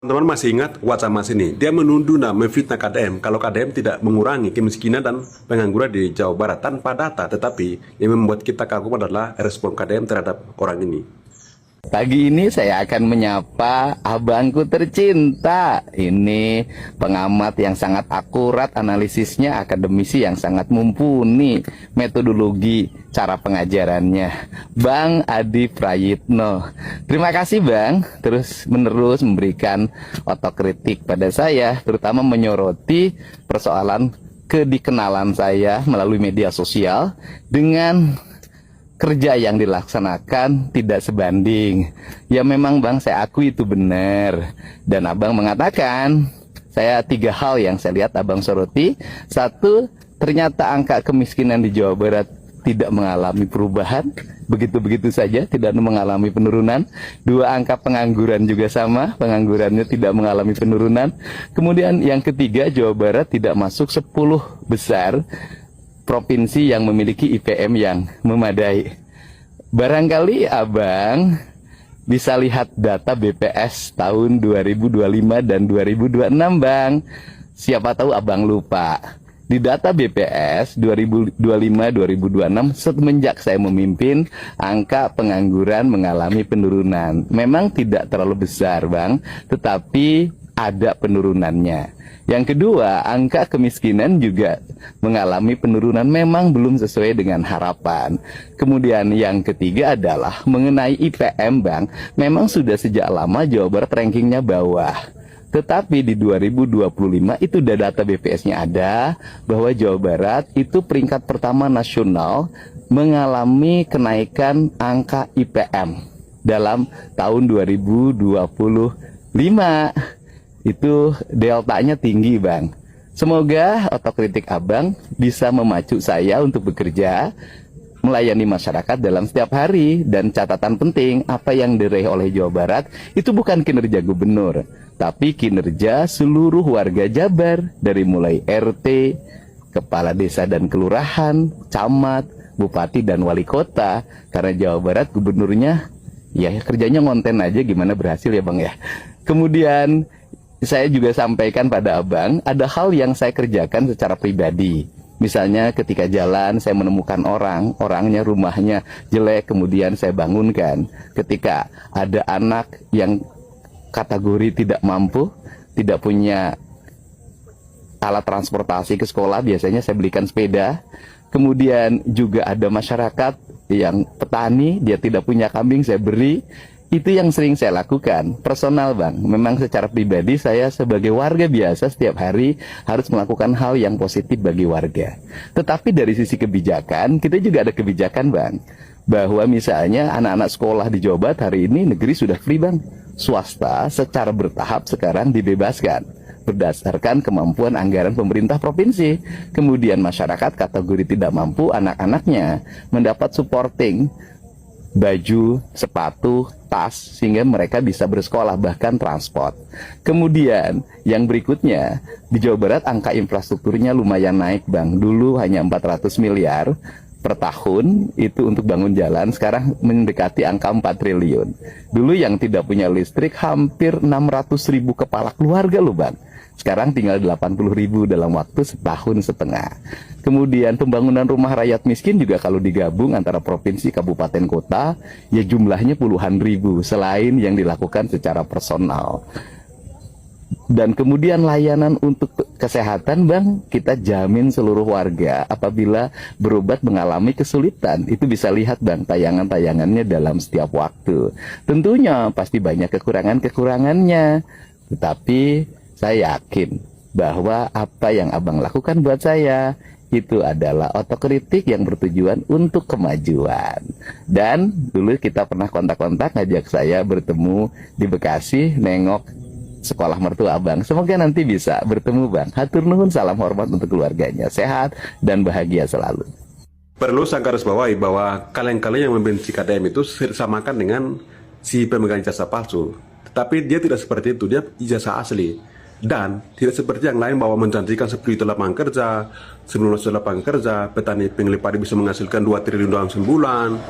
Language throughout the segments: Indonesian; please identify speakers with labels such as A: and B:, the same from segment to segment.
A: Teman-teman masih ingat wacana sini? Dia menuduh dan memfitnah KDM kalau KDM tidak mengurangi kemiskinan dan pengangguran di Jawa Barat tanpa data, tetapi yang membuat kita kagum adalah respon KDM terhadap orang ini.
B: Pagi ini saya akan menyapa abangku tercinta. Ini pengamat yang sangat akurat analisisnya, akademisi yang sangat mumpuni metodologi cara pengajarannya, Bang Adi Prayitno. Terima kasih Bang, terus menerus memberikan otokritik pada saya, terutama menyoroti persoalan kedikenalan saya melalui media sosial dengan kerja yang dilaksanakan tidak sebanding. Ya memang Bang, saya akui itu benar. Dan Abang mengatakan, saya 3 hal yang saya lihat Abang soroti. 1, ternyata angka kemiskinan di Jawa Barat tidak mengalami perubahan, begitu-begitu saja, tidak mengalami penurunan. 2, angka pengangguran juga sama, penganggurannya tidak mengalami penurunan. Kemudian yang ketiga, Jawa Barat tidak masuk 10 besar provinsi yang memiliki IPM yang memadai. Barangkali Abang bisa lihat data BPS tahun 2025 dan 2026 Bang. Siapa tahu Abang lupa. Di data BPS 2025-2026 semenjak saya memimpin, angka pengangguran mengalami penurunan. Memang tidak terlalu besar Bang, tetapi ada penurunannya. Yang kedua, angka kemiskinan juga mengalami penurunan, memang belum sesuai dengan harapan. Kemudian yang ketiga adalah mengenai IPM Bang, memang sudah sejak lama Jawa Barat rankingnya bawah. Tetapi di 2025 itu udah data BPS-nya ada, bahwa Jawa Barat itu peringkat pertama nasional mengalami kenaikan angka IPM dalam tahun 2025. Itu deltanya tinggi Bang. Semoga otokritik Abang bisa memacu saya untuk bekerja, melayani masyarakat dalam setiap hari. Dan catatan penting, apa yang diraih oleh Jawa Barat itu bukan kinerja gubernur, tapi kinerja seluruh warga Jabar, dari mulai RT, kepala desa dan kelurahan, camat, bupati dan wali kota. Karena Jawa Barat gubernurnya ya kerjanya ngonten aja, gimana berhasil ya Bang ya. Kemudian saya juga sampaikan pada Abang, ada hal yang saya kerjakan secara pribadi. Misalnya ketika jalan saya menemukan orangnya rumahnya jelek, kemudian saya bangunkan. Ketika ada anak yang kategori tidak mampu, tidak punya alat transportasi ke sekolah, biasanya saya belikan sepeda. Kemudian juga ada masyarakat yang petani, dia tidak punya kambing, saya beri. Itu yang sering saya lakukan, personal Bang. Memang secara pribadi saya sebagai warga biasa setiap hari harus melakukan hal yang positif bagi warga. Tetapi dari sisi kebijakan, kita juga ada kebijakan Bang, bahwa misalnya anak-anak sekolah di Jawa Barat hari ini negeri sudah free Bang. Swasta secara bertahap sekarang dibebaskan berdasarkan kemampuan anggaran pemerintah provinsi. Kemudian masyarakat kategori tidak mampu, anak-anaknya mendapat supporting baju, sepatu, tas, sehingga mereka bisa bersekolah, bahkan transport. Kemudian yang berikutnya, di Jawa Barat angka infrastrukturnya lumayan naik Bang. Dulu hanya 400 miliar per tahun itu untuk bangun jalan, sekarang mendekati angka 4 triliun. Dulu yang tidak punya listrik hampir 600.000 kepala keluarga loh Bang. Sekarang tinggal 80.000 dalam waktu setahun setengah. Kemudian pembangunan rumah rakyat miskin juga kalau digabung antara provinsi, kabupaten, kota, ya jumlahnya puluhan ribu, selain yang dilakukan secara personal. Dan kemudian layanan untuk kesehatan Bang, kita jamin seluruh warga apabila berobat mengalami kesulitan. Itu bisa lihat Bang tayangan-tayangannya dalam setiap waktu. Tentunya pasti banyak kekurangan-kekurangannya, tetapi saya yakin bahwa apa yang Abang lakukan buat saya itu adalah otokritik yang bertujuan untuk kemajuan. Dan dulu kita pernah kontak-kontak ngajak saya bertemu di Bekasi, nengok sekolah mertua Abang. Semoga nanti bisa bertemu Bang. Hatur nuhun, salam hormat untuk keluarganya. Sehat dan bahagia selalu.
A: Perlu saya garis bawahi bahwa kalian-kalian yang membenci KDM itu samakan dengan si pemegang ijazah palsu. Tetapi dia tidak seperti itu, dia ijazah asli. Dan tidak seperti yang lain bahwa menjanjikan 10 juta lapangan kerja, 19 juta lapangan kerja, petani pengelih padi bisa menghasilkan 2 triliun dalam sebulan,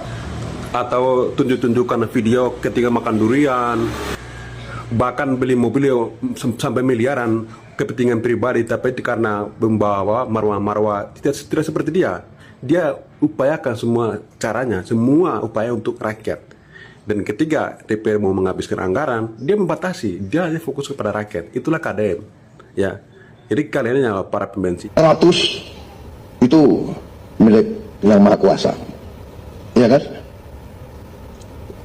A: atau tunjuk-tunjukkan video ketika makan durian. bahkan beli mobil sampai miliaran, kepentingan pribadi, tapi itu karena membawa marwah-marwah. Tidak seperti dia. Dia upayakan semua caranya, semua upaya untuk rakyat. Dan ketika DPR mau menghabiskan anggaran, dia membatasi, dia hanya fokus kepada rakyat. Itulah KDM, ya. Jadi kalian para pembenci.
C: 100 itu milik yang maha kuasa, ya kan?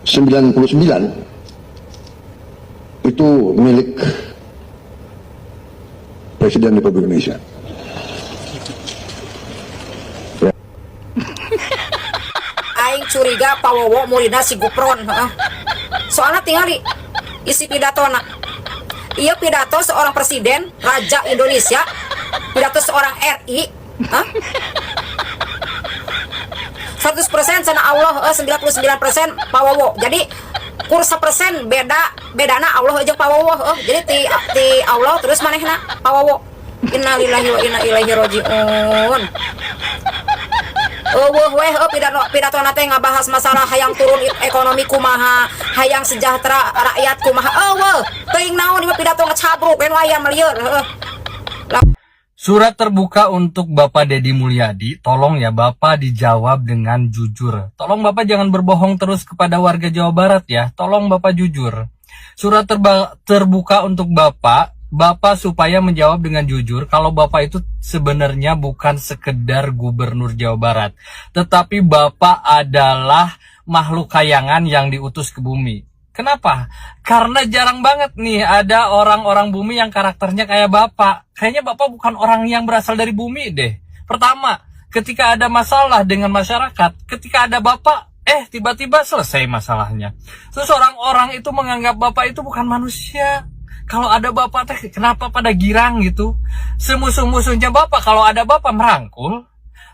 C: 99 itu milik Presiden Republik Indonesia.
D: Aing curiga Pak Wowo muridna si Gupron. Soalnya tinggal isi pidato nak. Iya pidato seorang presiden, raja Indonesia, pidato seorang RI. 100% sana Allah, 99% Pak Wowo. Jadi kursa persen bedana Allah aja Pak Wowo. Jadi ti Allah terus manehna Pak Wowo. Innalillahi wa inna ilaihi rajiun. Pidato nate ngabahas masalah hayang turun ekonomi kumaha, hayang sejahtera rakyat kumaha. Teuing naon ieu pidato ngecabruk we aya melieur.
E: Surat terbuka untuk Bapak Deddy Mulyadi, tolong ya Bapak dijawab dengan jujur. Tolong Bapak jangan berbohong terus kepada warga Jawa Barat ya, tolong Bapak jujur. Surat terbuka untuk Bapak supaya menjawab dengan jujur kalau Bapak itu sebenarnya bukan sekedar gubernur Jawa Barat, tetapi Bapak adalah makhluk kayangan yang diutus ke bumi. Kenapa? Karena jarang banget nih ada orang-orang bumi yang karakternya kayak Bapak. Kayaknya Bapak bukan orang yang berasal dari bumi deh. Pertama, ketika ada masalah dengan masyarakat, ketika ada Bapak, tiba-tiba selesai masalahnya. Terus orang-orang itu menganggap Bapak itu bukan manusia. Kalau ada Bapak teh kenapa pada girang gitu? Semusuh-musuhnya Bapak kalau ada Bapak merangkul.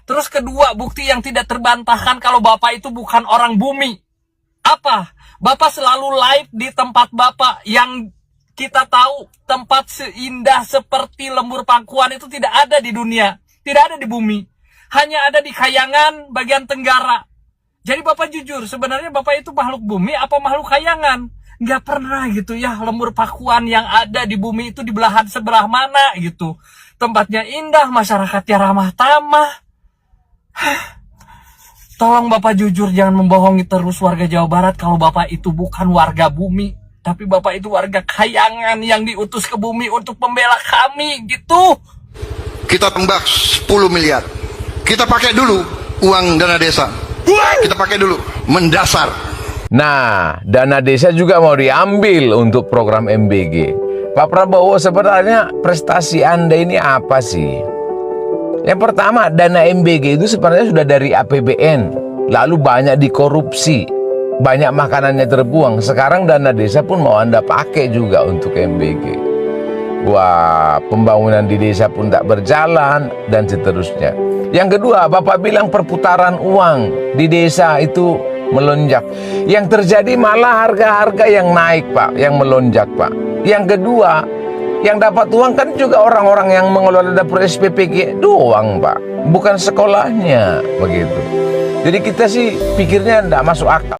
E: Terus kedua, bukti yang tidak terbantahkan kalau Bapak itu bukan orang bumi. Apa? Bapak selalu live di tempat Bapak yang kita tahu tempat seindah seperti Lembur Pangkuan itu tidak ada di dunia. Tidak ada di bumi. Hanya ada di Kayangan bagian Tenggara. Jadi Bapak jujur, sebenarnya Bapak itu makhluk bumi apa makhluk kayangan? Nggak pernah gitu ya, Lembur Pakuan yang ada di bumi itu di belahan sebelah mana gitu. Tempatnya indah, masyarakatnya ramah tamah. Tolong Bapak jujur, jangan membohongi terus warga Jawa Barat kalau Bapak itu bukan warga bumi, tapi Bapak itu warga kayangan yang diutus ke bumi untuk membela kami gitu.
F: Kita tambah 10 miliar. Kita pakai dulu uang dana desa. Kita pakai dulu mendasar.
G: Nah, dana desa juga mau diambil untuk program MBG. Pak Prabowo, sebenarnya prestasi Anda ini apa sih? Yang pertama, dana MBG itu sebenarnya sudah dari APBN, lalu banyak dikorupsi, banyak makanannya terbuang. Sekarang dana desa pun mau Anda pakai juga untuk MBG. Wah, pembangunan di desa pun tak berjalan, dan seterusnya. Yang kedua, Bapak bilang perputaran uang di desa itu melonjak. Yang terjadi malah harga-harga yang naik, Pak, yang melonjak, Pak. Yang kedua, yang dapat uang kan juga orang-orang yang mengelola dapur SPPG doang, Pak. Bukan sekolahnya, begitu. Jadi kita sih pikirnya tidak masuk akal.